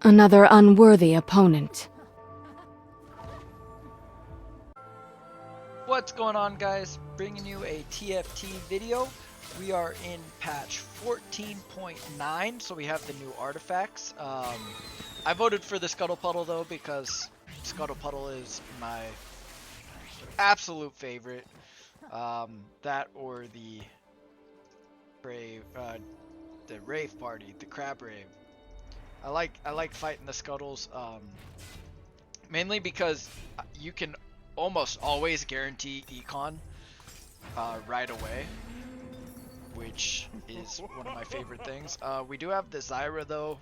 Another unworthy opponent. What's going on, guys? Bringing you a TFT video. We are in patch 14.9, so we have the new artifacts. I voted for the Scuttle Puddle though because Scuttle Puddle is my absolute favorite. That or the Brave, the Rave Party, the Crab Rave. I like fighting the Scuttles, mainly because you can almost always guarantee econ right away, which is one of my favorite things. We do have the Zyra though,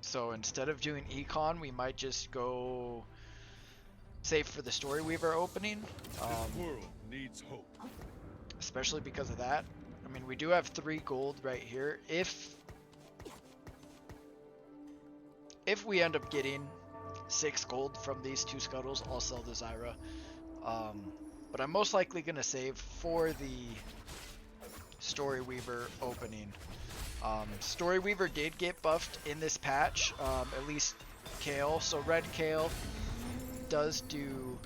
so instead of doing econ, we might just go save for the Story Weaver opening. This world needs hope. Especially because of that. I mean, we do have 3 gold right here. If we end up getting 6 gold from these 2 scuttles, I'll sell the Zyra. But I'm most likely going to save for the Story Weaver opening. Story Weaver did get buffed in this patch, at least Kale. So red Kale does do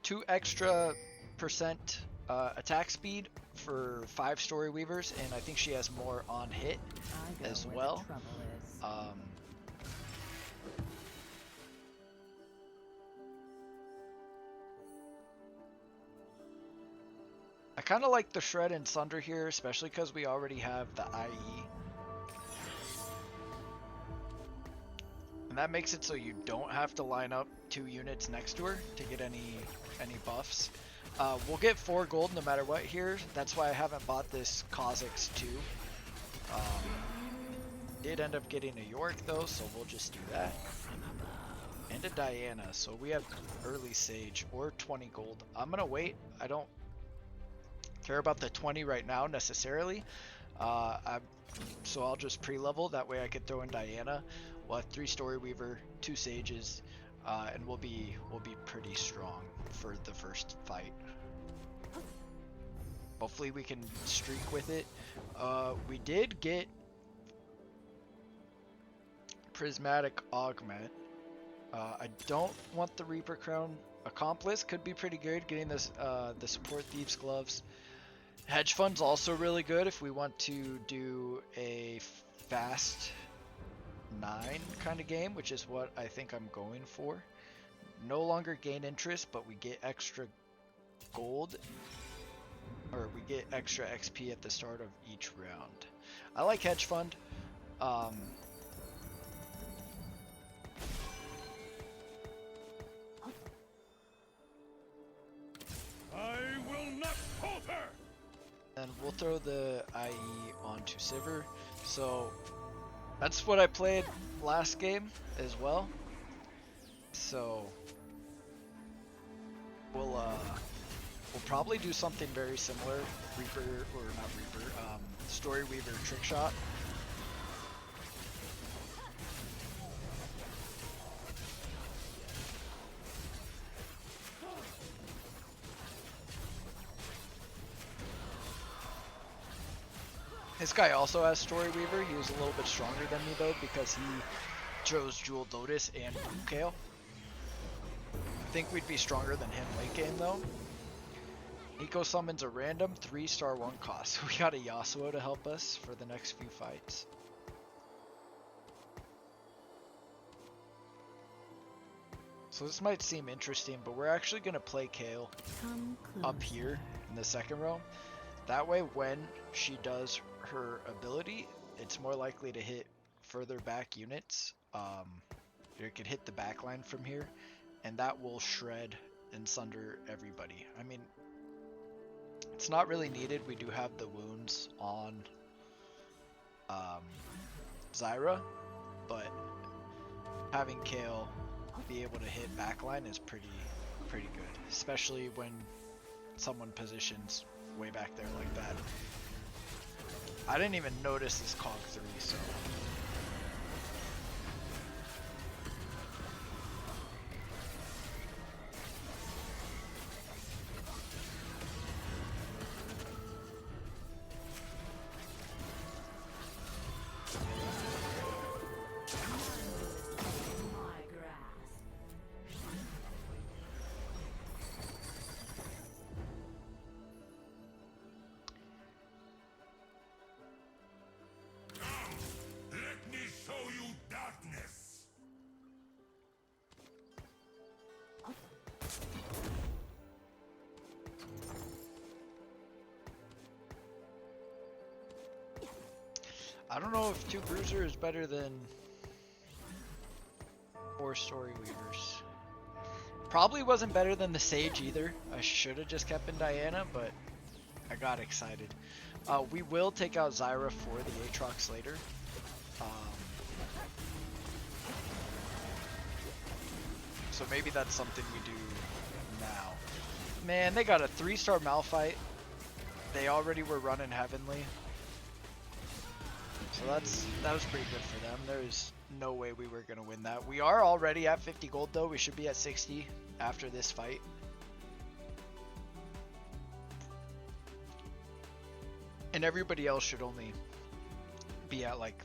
2 extra % attack speed for 5 Story Weavers, and I think she has more on hit as well. I kind of like the Shred and Sunder here, especially because we already have the IE. And that makes it so you don't have to line up 2 units next to her to get any buffs. We'll get 4 gold no matter what here. That's why I haven't bought this Kha'Zix 2. Did end up getting a York though, so we'll just do that. And a Diana, so we have early Sage or 20 gold. I'm gonna wait. I don't care about the 20 right now necessarily. So I'll just pre-level, that way I could throw in Diana. We'll have 3 Story Weaver, 2 Sages, and we'll be pretty strong for the first fight. Hopefully we can streak with it. We did get Prismatic Augment. I don't want the Reaper Crown. Accomplice could be pretty good, getting this the Support Thieves Gloves. Hedge Fund's also really good if we want to do a fast 9 kind of game, which is what I think I'm going for. No longer gain interest, but we get extra gold, or we get extra XP at the start of each round. I like Hedge Fund. I will not falter. And we'll throw the IE onto Sivir. So that's what I played last game as well. So we'll probably do something very similar. Reaper, or not Reaper, Story Weaver Trickshot. This guy also has Story Weaver. He was a little bit stronger than me though because he chose Jeweled Lotus and Blue Kale. I think we'd be stronger than him late game though. Nico summons a random 3-star 1 cost. We got a Yasuo to help us for the next few fights. So this might seem interesting, but we're actually going to play Kale up here in the second row. That way when she does her ability, it's more likely to hit further back units. It could hit the back line from here, and that will shred and sunder everybody. I mean, it's not really needed. We do have the wounds on Zyra, but having Kale be able to hit backline is pretty good, especially when someone positions way back there like that. I didn't even notice this Cog 3, so I don't know if 2 Bruiser is better than 4 Story Weavers. Probably wasn't better than the Sage either. I should have just kept in Diana, but I got excited. We will take out Zyra for the Aatrox later. So maybe that's something we do now. Man, they got a 3-star Malphite. They already were running Heavenly. So that was pretty good for them. There's no way we were going to win that. We are already at 50 gold though. We should be at 60 after this fight. And everybody else should only be at like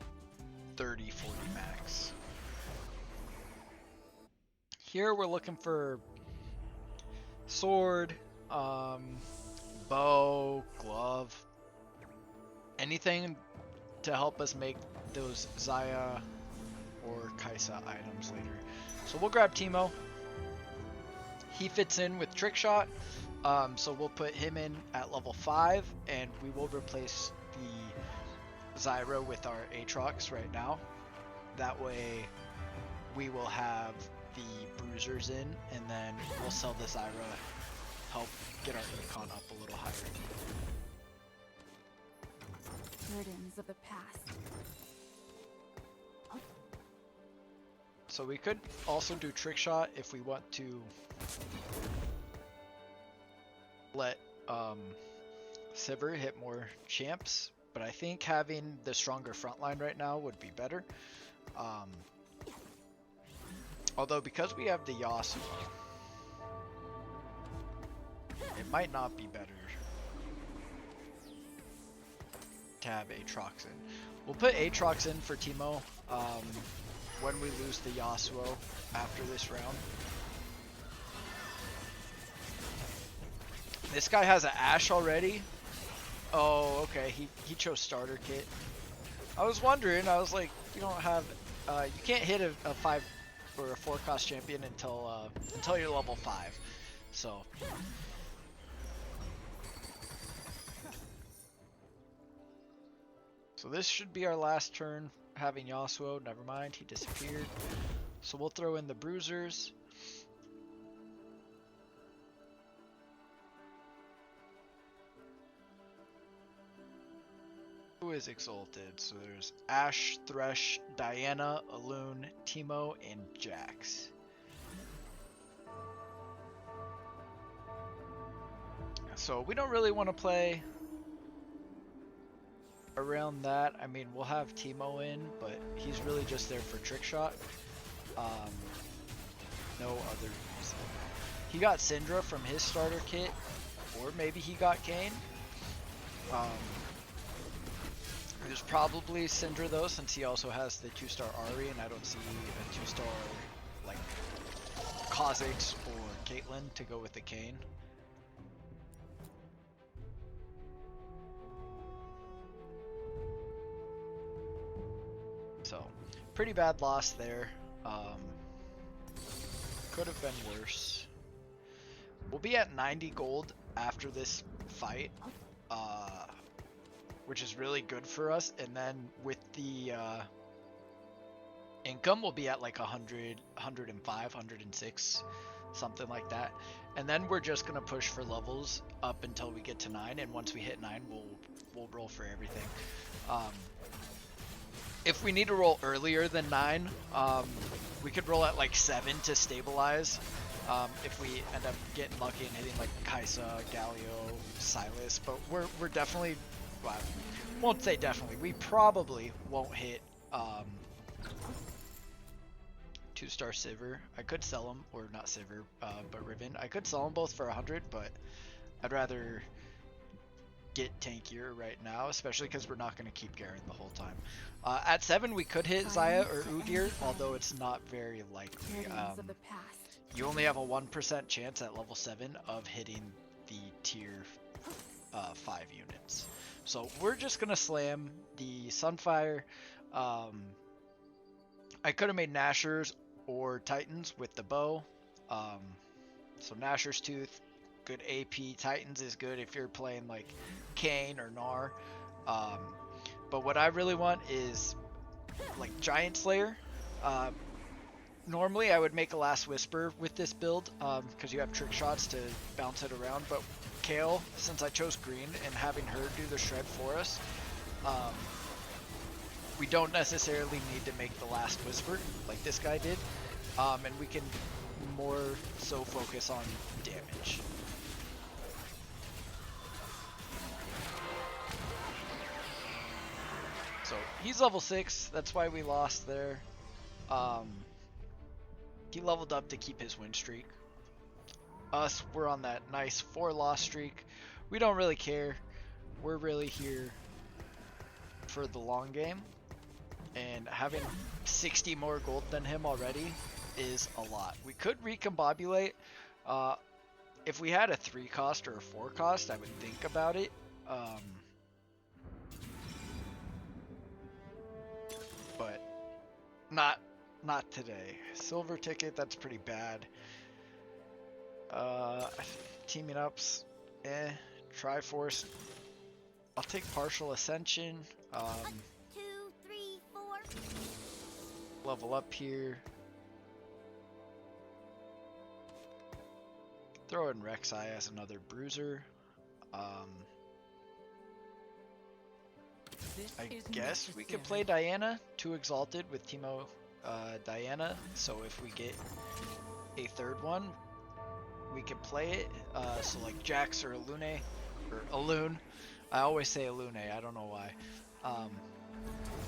30, 40 max. Here we're looking for sword, bow, glove, anything to help us make those Xayah or Kai'Sa items later. So we'll grab Teemo. He fits in with Trickshot, so we'll put him in at level 5, and we will replace the Zyra with our Aatrox right now. That way we will have the Bruisers in, and then we'll sell the Zyra, help get our econ up a little higher. Burdens of the past. So we could also do Trickshot if we want to let Sivir hit more champs, but I think having the stronger frontline right now would be better. Although because we have the Yasuo, it might not be better to have Aatrox in. We'll put Aatrox in for Teemo when we lose the Yasuo after this round. This guy has an Ashe already. Oh, okay. He chose starter kit. I was wondering. I was like, you don't have, you can't hit a 5 or a 4 cost champion until you're level 5. So. So this should be our last turn having Yasuo. Never mind, he disappeared. So we'll throw in the Bruisers. Who is Exalted? So there's Ashe, Thresh, Diana, Alune, Teemo, and Jax. So we don't really want to play around that. I mean, we'll have Teemo in, but he's really just there for Trickshot. No other reason. He got Syndra from his starter kit, or maybe he got Kayn. There's probably Syndra though, since he also has the 2-star Ahri, and I don't see a 2-star like Kha'Zix or Caitlyn to go with the Kayn. So, pretty bad loss there. Could have been worse. We'll be at 90 gold after this fight, which is really good for us. And then with the income, we'll be at like 100, 105, 106, something like that. And then we're just gonna push for levels up until we get to 9. And once we hit 9, we'll roll for everything. If we need to roll earlier than 9, we could roll at like 7 to stabilize. If we end up getting lucky and hitting like Kai'Sa, Galio, Sylas, but we're definitely, well, I won't say definitely, we probably won't hit 2-star Sivir. I could sell them, or not Sivir, but Riven. I could sell them both for 100, but I'd rather get tankier right now, especially because we're not going to keep Garen the whole time. At 7 we could hit Xayah or Udyr, although it's not very likely. You only have a 1% chance at level 7 of hitting the tier 5 units. So we're just going to slam the Sunfire. I could have made Nashers or Titans with the bow. So Nashor's Tooth, good AP. Titans is good if you're playing like Kayn or Gnar. But what I really want is like Giant Slayer. Normally I would make a Last Whisper with this build because you have trick shots to bounce it around, but Kale, since I chose green and having her do the shred for us, we don't necessarily need to make the Last Whisper like this guy did, and we can more so focus on damage. So he's level 6, that's why we lost there. He leveled up to keep his win streak. Us, we're on that nice 4-loss streak. We don't really care. We're really here for the long game. And having 60 more gold than him already is a lot. We could recombobulate. If we had a 3 cost or a 4 cost, I would think about it. But not today. Silver ticket, that's pretty bad. Teaming ups, Triforce. I'll take partial ascension. 1, 2, 3, 4. Level up here. Throw in Rek'Sai as another bruiser. I guess we could play Diana, 2 Exalted with Teemo Diana, so if we get a 3rd one, we can play it. So like Jax or Alune, or Alune. I always say Alune, I don't know why.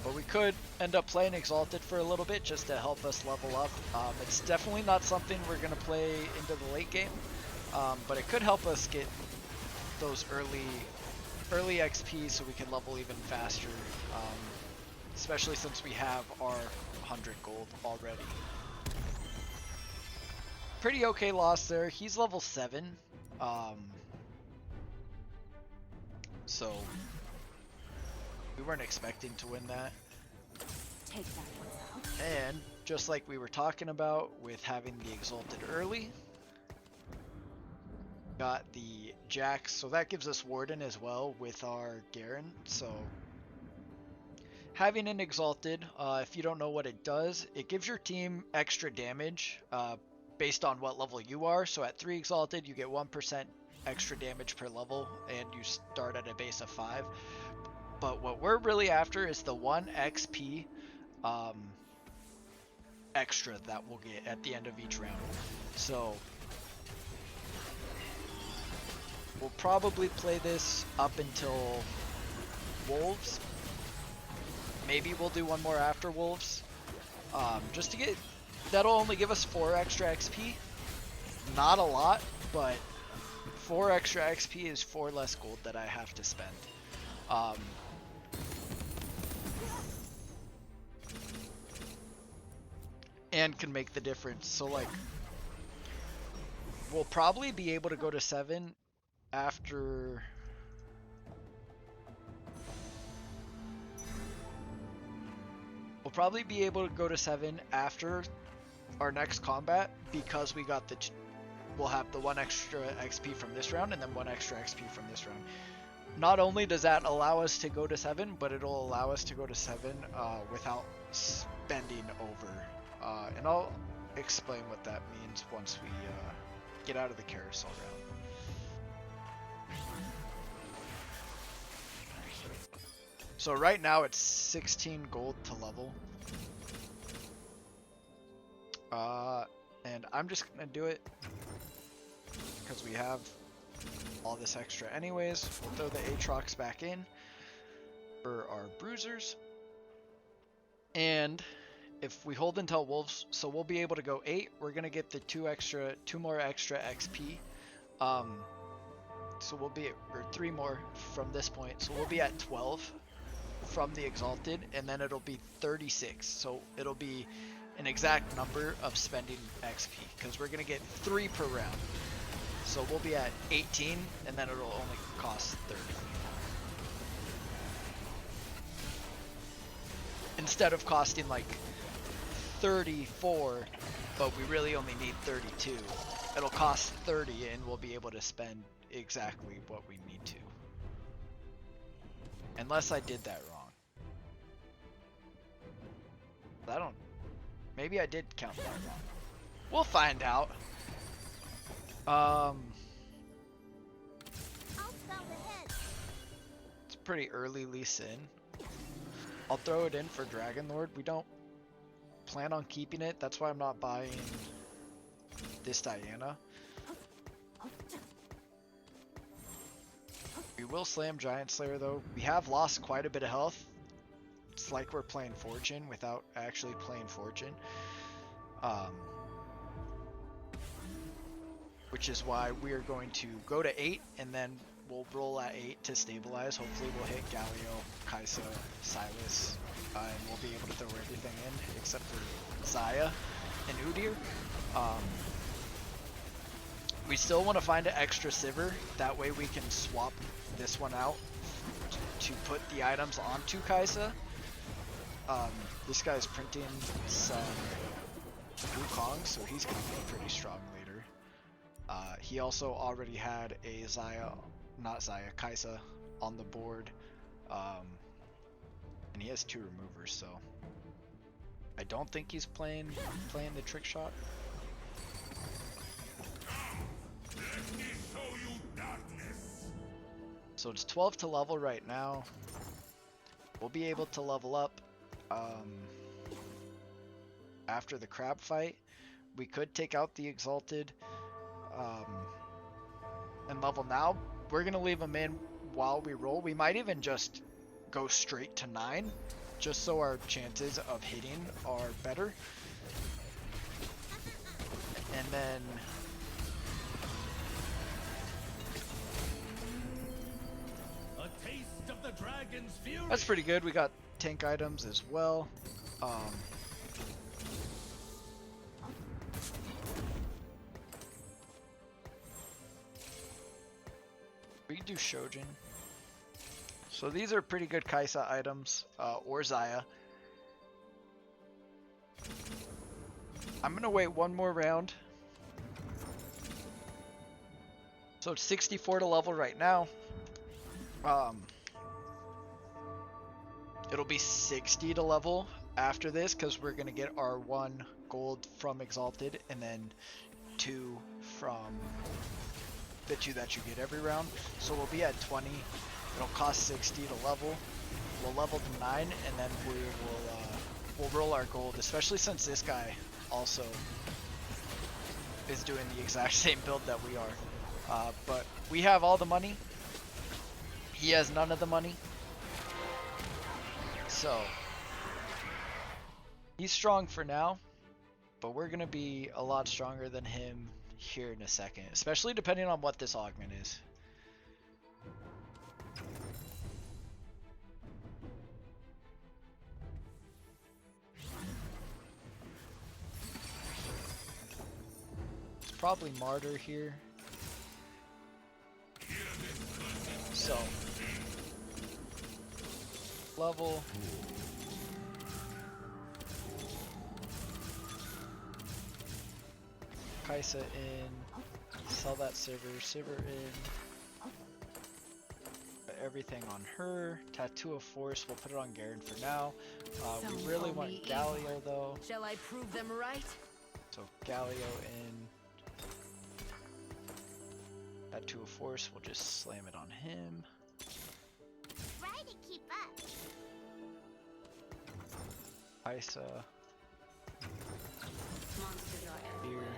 But we could end up playing Exalted for a little bit just to help us level up. It's definitely not something we're going to play into the late game, but it could help us get those early XP so we can level even faster, especially since we have our 100 gold already. Pretty okay loss there. He's level 7, so we weren't expecting to win that. Take that one out. And just like we were talking about with having the Exalted early, got the Jax, so that gives us Warden as well with our Garen. So having an Exalted, if you don't know what it does, it gives your team extra damage based on what level you are. So at 3 Exalted, you get 1% extra damage per level, and you start at a base of 5. But what we're really after is the 1 XP extra that we'll get at the end of each round. So we'll probably play this up until Wolves. Maybe we'll do one more after Wolves. Just to get, that'll only give us 4 extra XP. Not a lot, but 4 extra XP is 4 less gold that I have to spend. And can make the difference. So like, we'll probably be able to go to 7 after our next combat, because we got we'll have the 1 extra XP from this round and then 1 extra XP from this round. Not only does that allow us to go to 7, but it'll allow us to go to 7 without spending over. And I'll explain what that means once we get out of the carousel round. So right now it's 16 gold to level. And I'm just gonna do it because we have all this extra anyways. We'll throw the Aatrox back in for our bruisers. And if we hold until Wolves, so we'll be able to go 8. We're gonna get the 2 more extra XP. So we'll be at, or 3 more from this point. So we'll be at 12 from the Exalted, and then it'll be 36. So it'll be an exact number of spending XP because we're gonna get 3 per round. So we'll be at 18, and then it'll only cost 30. Instead of costing like 34, but we really only need 32. It'll cost 30 and we'll be able to spend exactly what we need to. Unless I did that wrong. I don't. Maybe I did count that wrong. We'll find out. I'll spell the head. It's pretty early lease in. I'll throw it in for Dragon Lord. We don't plan on keeping it. That's why I'm not buying this Diana. We will slam Giant Slayer though. We have lost quite a bit of health. It's like we're playing Fortune without actually playing Fortune. Which is why we are going to go to 8 and then we'll roll at 8 to stabilize. Hopefully we'll hit Galio, Kaisa, Silas, and we'll be able to throw everything in except for Zaya and Udyr. We still want to find an extra Sivir. That way we can swap this one out to put the items onto Kaisa. This guy's printing some Wukong, so he's going to be pretty strong later. He also already had a Kaisa on the board, and he has 2 removers, so I don't think he's playing the Trickshot. So it's 12 to level right now. We'll be able to level up after the crab fight. We could take out the Exalted and level now. We're gonna leave him in while we roll. We might even just go straight to 9 just so our chances of hitting are better. And then A taste of the dragon's fury. that's pretty good. We got tank items as well. We can do Shojin. So these are pretty good Kaisa items, or Zaya. I'm gonna wait one more round. So it's 64 to level right now. It'll be 60 to level after this because we're gonna get our 1 gold from Exalted and then 2 from the 2 that you get every round. So we'll be at 20. It'll cost 60 to level. We'll level to 9 and then we'll roll our gold, especially since this guy also is doing the exact same build that we are. But we have all the money. He has none of the money. So he's strong for now, but we're gonna be a lot stronger than him here in a second, especially depending on what this augment is. It's probably Martyr here. So level. Kaisa in. Sell that Sivir in. Put everything on her. Tattoo of Force, we'll put it on Garen for now. We really want Galio though. Shall I prove them right? So Galio in. Tattoo of Force, we'll just slam it on him. Try to keep up. Kaisa Monsters are here. everywhere.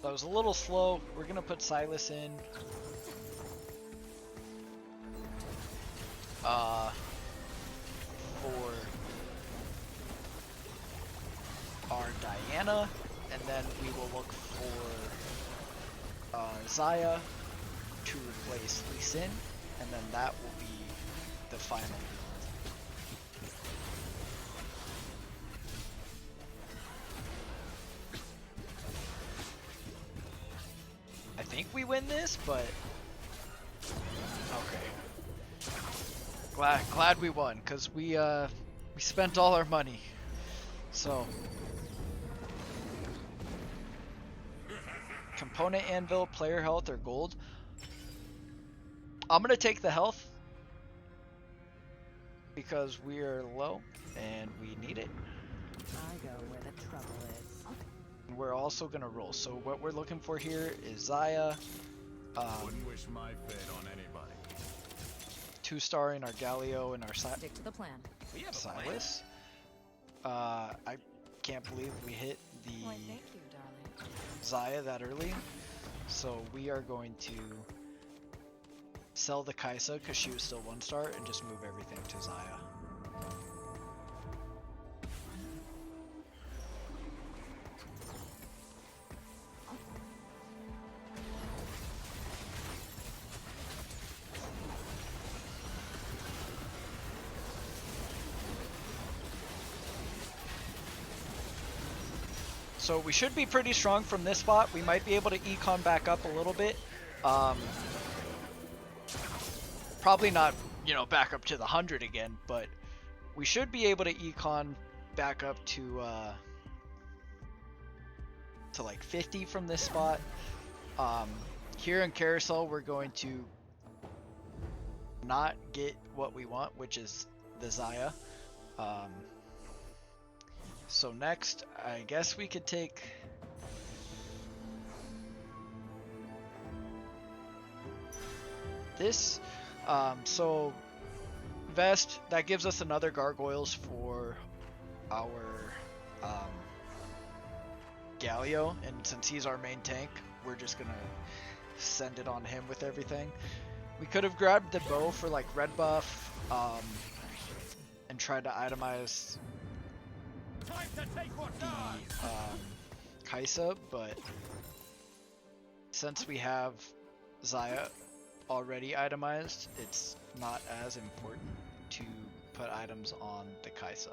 That was a little slow. We're gonna put Silas in. For our Diana, and then we will look for Zaya to replace Lee Sin, and then that will be the final build. I think we win this, but okay. Glad we won, cause we spent all our money. So component anvil, player health, or gold. I'm gonna take the health. because we are low and we need it. I go where the trouble is. We're also gonna roll. So what we're looking for here is Zaya, Wouldn't wish my fate on anybody. 2-starring our Galio and our Stick to the plan. Silas. I can't believe we hit the Why, thank you, darling. Zaya that early. So we are going to sell the Kaisa because she was still 1-star and just move everything to Zaya. So we should be pretty strong from this spot. We might be able to econ back up a little bit. Probably not, you know, back up to the 100 again, but we should be able to econ back up to like 50 from this spot. Here in Carousel, we're going to not get what we want, which is the Zaya. So next, I guess we could take this. So Vest, that gives us another Gargoyles for our Galio, and since he's our main tank, we're just gonna send it on him with everything. We could have grabbed the bow for like red buff, and tried to itemize Time to take what's the ours. Kaisa, but since we have Zaya already itemized, it's not as important to put items on the Kaisa.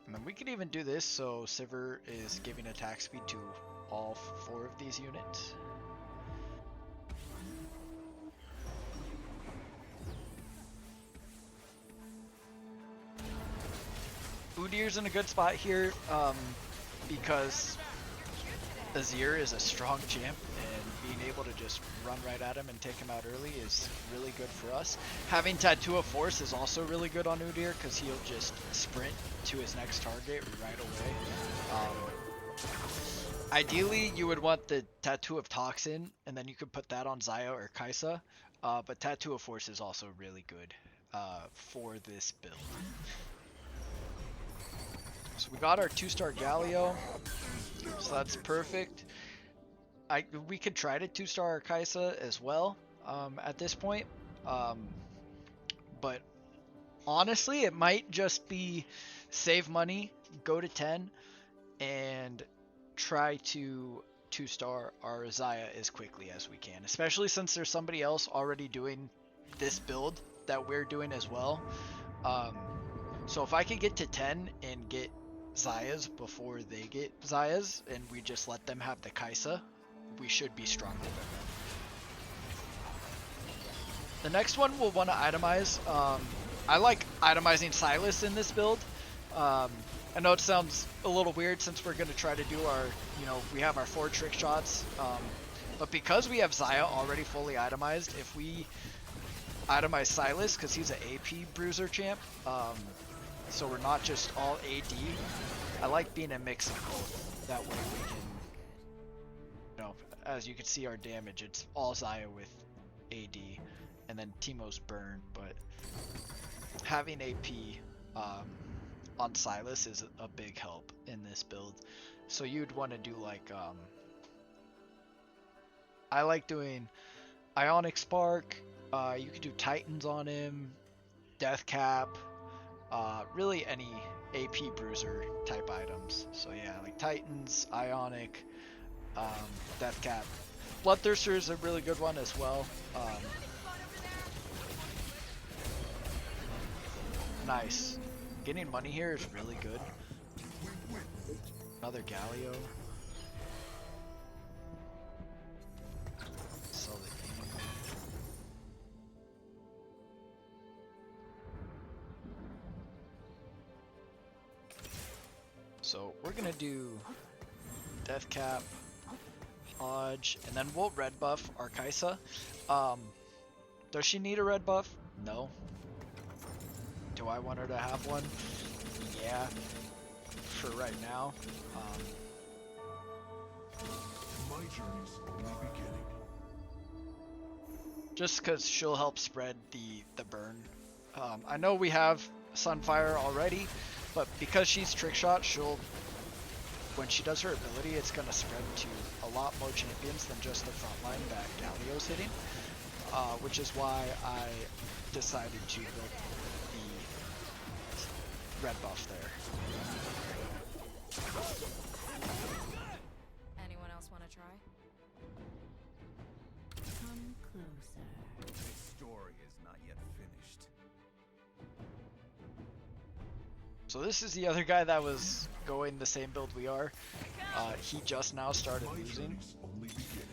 And then we could even do this so Sivir is giving attack speed to all 4 of these units. Udyr's in a good spot here because Azir is a strong champ, and being able to just run right at him and take him out early is really good for us. Having Tattoo of Force is also really good on Udyr because he'll just sprint to his next target right away. Ideally, you would want the Tattoo of Toxin, and then you could put that on Zaya or Kaisa, but Tattoo of Force is also really good for this build. So we got our 2-star Galio, so that's perfect. We could try to 2-star our Kaisa as well at this point, but honestly it might just be save money, go to 10, and try to 2-star our Zaya as quickly as we can, especially since there's somebody else already doing this build that we're doing as well. So if I could get to 10 and get Zayas before they get Zayas, and we just let them have the Kaisa, we should be stronger than them. The next one we'll want to itemize. I like itemizing Silas in this build. I know it sounds a little weird since we're going to try to do our, we have our 4 trick shots, but because we have Zaya already fully itemized, if we itemize Silas, because he's an AP bruiser champ, so we're not just all AD. I like being a mix of both. That way we can, as you can see our damage, it's all Zaya with AD, and then Teemo's burn, but having AP on Silas is a big help in this build. So you'd want to do like, I like doing Ionic Spark, you could do Titans on him, Death Cap, really any AP bruiser type items. So yeah, like Titans, Ionic, Death Cap. Bloodthirster is a really good one as well. Nice. Getting money here is really good. Another Galio. Sell the game. So we're gonna do Death Cap on dodge, and then we'll red buff our Kaisa. Does she need a red buff? No. Do I want her to have one? Yeah. For right now. My journey's only beginning. Just because she'll help spread the burn. I know we have Sunfire already, but because she's Trickshot, when she does her ability, it's going to spread to a lot more champions than just the front line that Galio's hitting, which is why I decided to build the red buff there. Anyone else want to try? Come closer. The story is not yet finished. So this is the other guy that was going the same build we are. He just now started My losing. journey's only beginning.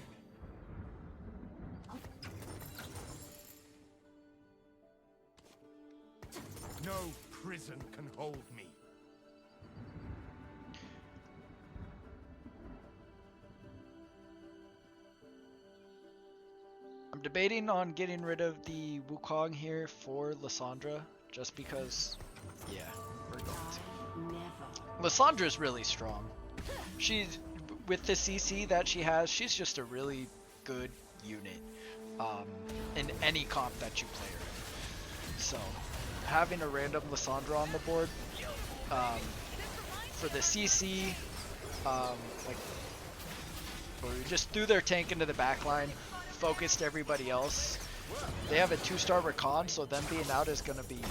No prison can hold me. I'm debating on getting rid of the Wukong here for Lysandra, just because, yeah, we're going to. Lysandra's really strong. She's, with the CC that she has, she's just a really good unit in any comp that you play her in. So, having a random Lysandra on the board for the CC, like, where we just threw their tank into the back line, focused everybody else. They have a 2-star Recon, so them being out is going to be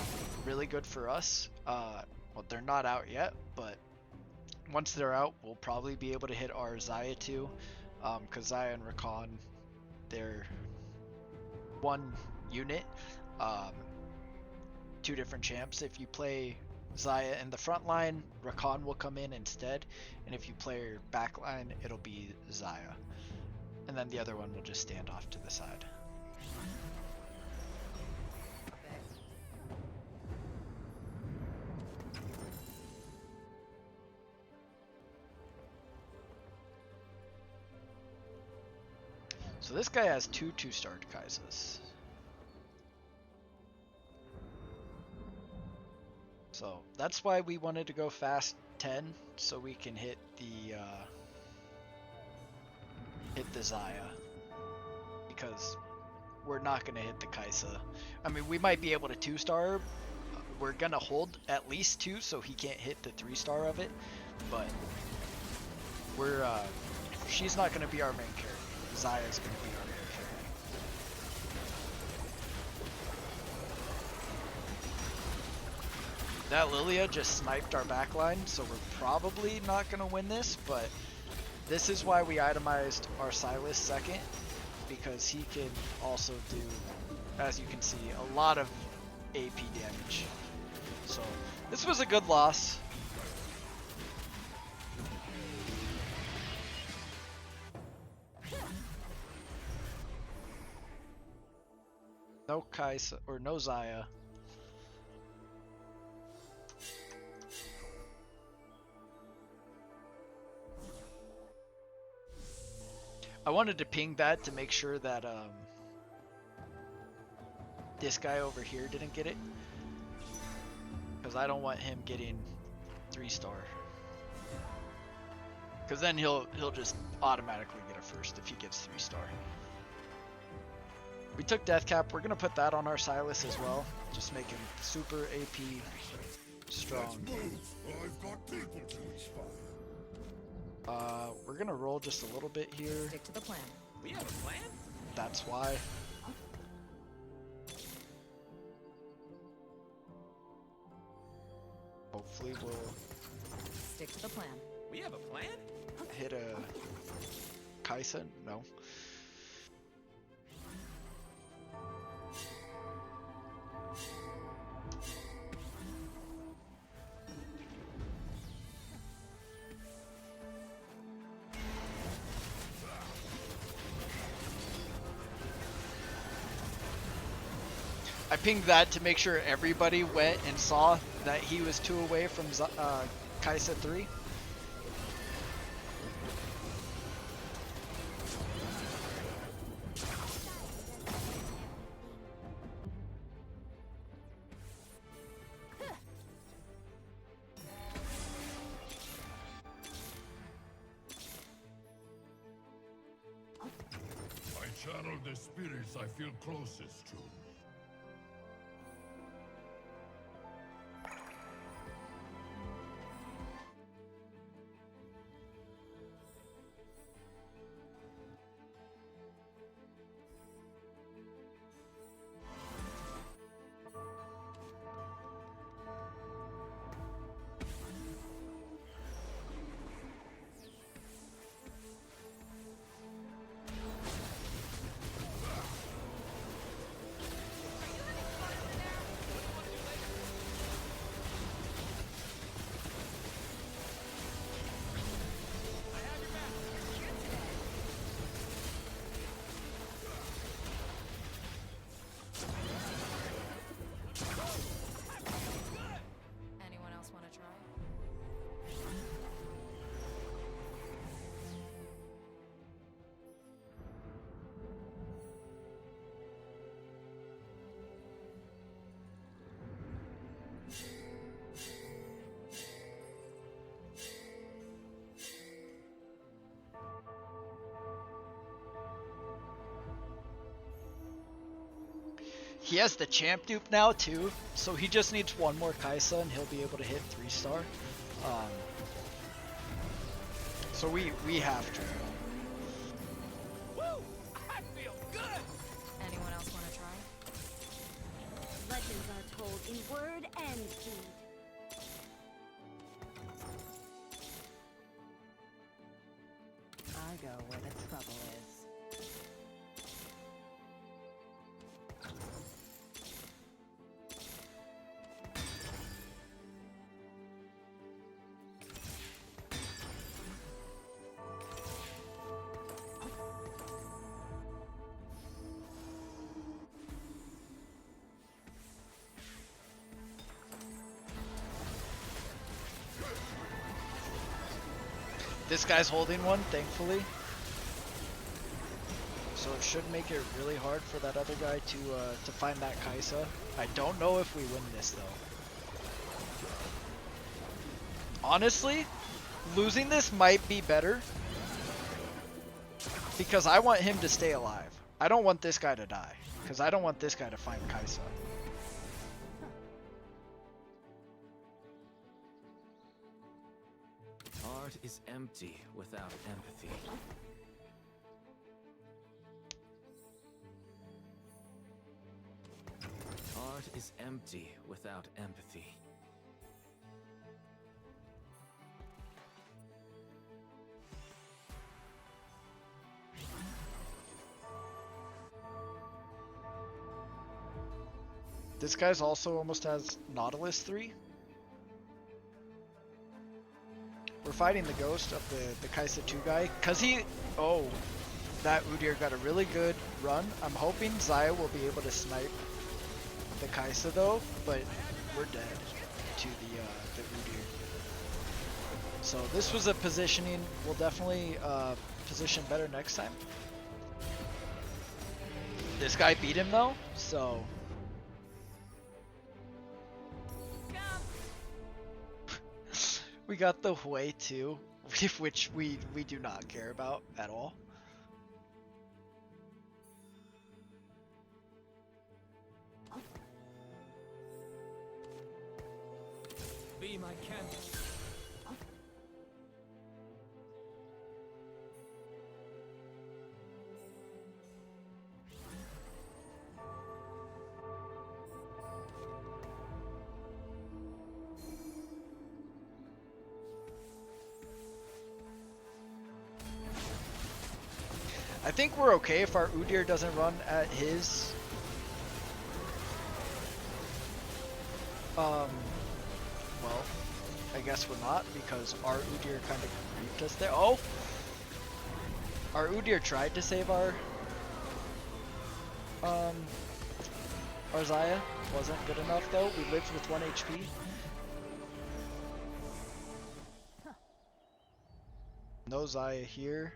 really good for us. Well, they're not out yet, but once they're out, we'll probably be able to hit our Xayah too, because Xayah and Recon, they're one unit, 2 different champs. If you play Xayah in the front line, Recon will come in instead, and if you play your back line, it'll be Xayah. And then the other one will just stand off to the side. So this guy has 2 2-star Kaisas. So that's why we wanted to go fast 10, so we can hit the Xayah, because we're not going to hit the Kaisa. I mean, we might be able to 2-star. We're going to hold at least 2 so he can't hit the 3-star of it, but we're she's not going to be our main character. Xayah's going to be our main character. That Lilia just sniped our backline, so we're probably not going to win this, but this is why we itemized our Silas second, because he can also do, as you can see, a lot of AP damage. So this was a good loss. No Kaisa, or no Xayah. I wanted to ping that to make sure that this guy over here didn't get it, because I don't want him getting 3-star, because then he'll just automatically get a first if he gets 3-star. We took death cap. We're gonna put that on our Silas as well, just make him super AP strong. I've got people to inspire. We're gonna roll just a little bit here. Stick to the plan. We have a plan? That's why. Hopefully we'll Stick to the plan. We have a plan? hit a Kaisa. No. I pinged that to make sure everybody went and saw that he was 2 away from Kaisa 3. channel the spirits I feel closest to. Anyone else want to try? He has the champ dupe now too, so he just needs one more Kaisa and he'll be able to hit 3-star. So we have to. Woo! I feel good! Anyone else want to try? Legends are told in word and deed. I go where the trouble is. This guy's holding one, thankfully. So it should make it really hard for that other guy to find that Kaisa. I don't know if we win this though. Honestly, losing this might be better because I want him to stay alive. I don't want this guy to die because I don't want this guy to find Kaisa. Art is empty without empathy. Art is empty without empathy. This guy's also almost has Nautilus 3. We're fighting the ghost of the Kaisa 2 guy. Cause he, oh, that Udyr got a really good run. I'm hoping Xayah will be able to snipe the Kaisa though, but we're dead to the Udyr. So this was a positioning. We'll definitely position better next time. This guy beat him though, so. We got the Hui too, which we do not care about at all. Be my candle. I think we're okay if our Udyr doesn't run at his well, I guess we're not because our Udyr kind of creeped us there. Oh! Our Udyr tried to save our Xayah. Wasn't good enough though. We lived with 1 HP. No Xayah here.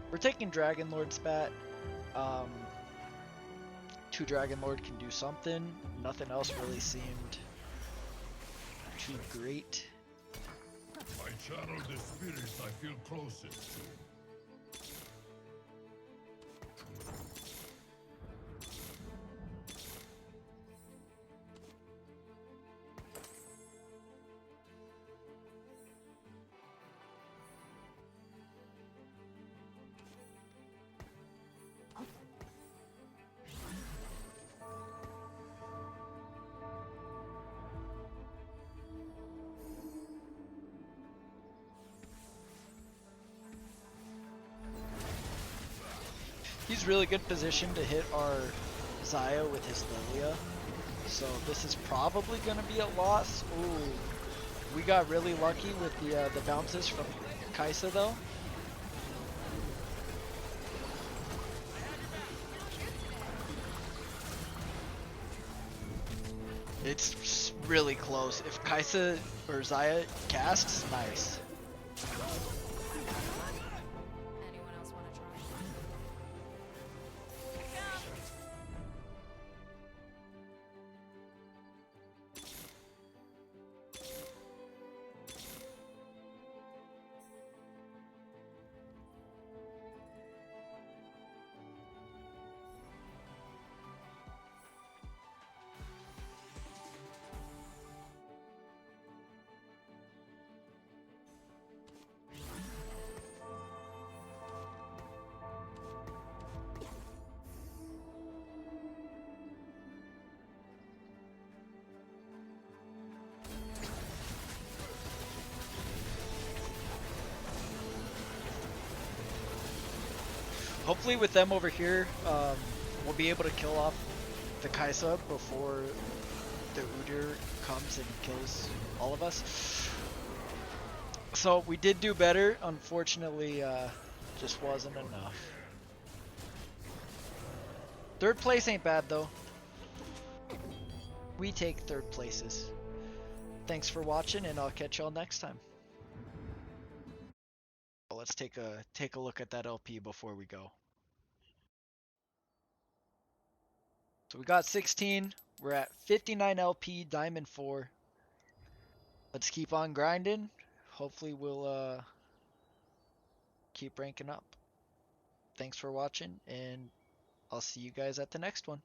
We're taking Dragon Lord spat. 2 Dragon Lord can do something. Nothing else really seemed too great. I channel the spirits I feel closest to. He's really good position to hit our Zaya with his Lilia. So this is probably going to be a loss. Ooh, we got really lucky with the bounces from Kaisa though. It's really close. If Kaisa or Zaya casts, nice. Anyone else want to try? Hopefully with them over here, we'll be able to kill off the Kaisa before the Udyr comes and kills all of us. So we did do better. Unfortunately, just wasn't enough. Third place ain't bad though. We take third places. Thanks for watching, and I'll catch y'all next time. Let's take a look at that LP before we go. So we got 16. We're at 59 LP, Diamond 4. Let's keep on grinding. Hopefully we'll keep ranking up. Thanks for watching, and I'll see you guys at the next one.